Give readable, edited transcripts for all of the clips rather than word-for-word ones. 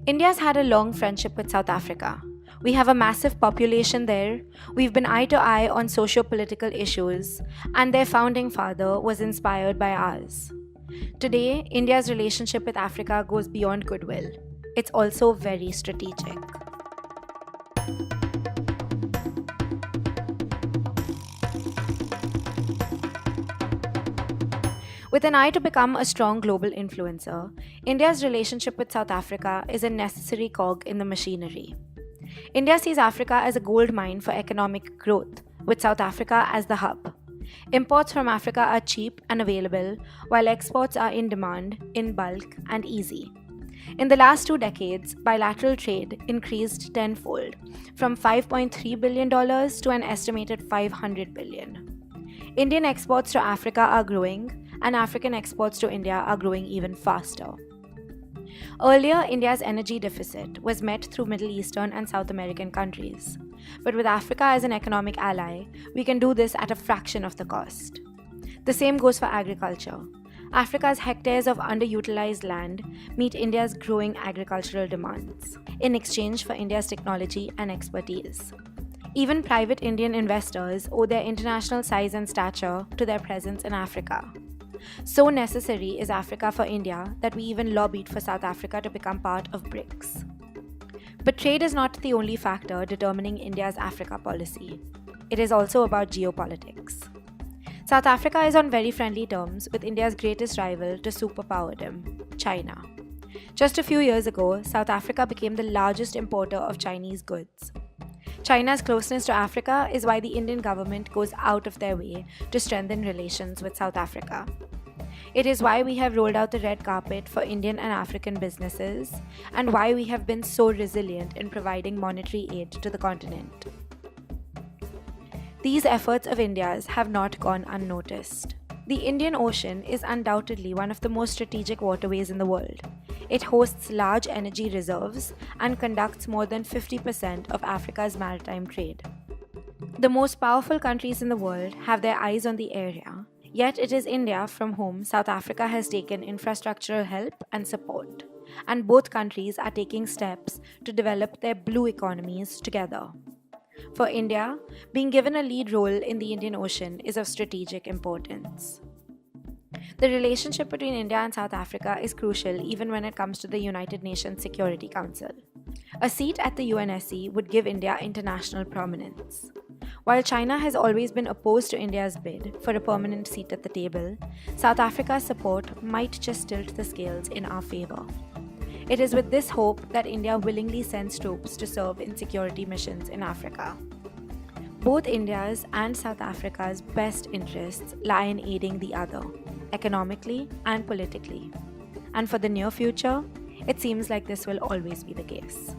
India's had a long friendship with South Africa. We have a massive population there, we've been eye to eye on socio-political issues, and their founding father was inspired by ours. Today, India's relationship with Africa goes beyond goodwill. It's also very strategic. With an eye to become a strong global influencer, India's relationship with South Africa is a necessary cog in the machinery. India sees Africa as a gold mine for economic growth, with South Africa as the hub. Imports from Africa are cheap and available, while exports are in demand, in bulk, and easy. In the last 2 decades, bilateral trade increased tenfold, from $5.3 billion to an estimated $500 billion. Indian exports to Africa are growing, and African exports to India are growing even faster. Earlier, India's energy deficit was met through Middle Eastern and South American countries. But with Africa as an economic ally, we can do this at a fraction of the cost. The same goes for agriculture. Africa's hectares of underutilized land meet India's growing agricultural demands, in exchange for India's technology and expertise. Even private Indian investors owe their international size and stature to their presence in Africa. So necessary is Africa for India that we even lobbied for South Africa to become part of BRICS. But trade is not the only factor determining India's Africa policy. It is also about geopolitics. South Africa is on very friendly terms with India's greatest rival to superpower them, China. Just a few years ago, South Africa became the largest importer of Chinese goods. China's closeness to Africa is why the Indian government goes out of their way to strengthen relations with South Africa. It is why we have rolled out the red carpet for Indian and African businesses, and why we have been so resilient in providing monetary aid to the continent. These efforts of India's have not gone unnoticed. The Indian Ocean is undoubtedly one of the most strategic waterways in the world. It hosts large energy reserves and conducts more than 50% of Africa's maritime trade. The most powerful countries in the world have their eyes on the area, yet it is India from whom South Africa has taken infrastructural help and support, and both countries are taking steps to develop their blue economies together. For India, being given a lead role in the Indian Ocean is of strategic importance. The relationship between India and South Africa is crucial even when it comes to the United Nations Security Council. A seat at the UNSC would give India international prominence. While China has always been opposed to India's bid for a permanent seat at the table, South Africa's support might just tilt the scales in our favor. It is with this hope that India willingly sends troops to serve in security missions in Africa. Both India's and South Africa's best interests lie in aiding the other, economically and politically. And for the near future, it seems like this will always be the case.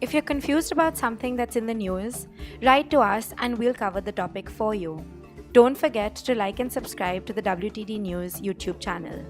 If you're confused about something that's in the news, write to us and we'll cover the topic for you. Don't forget to like and subscribe to the WTD News YouTube channel.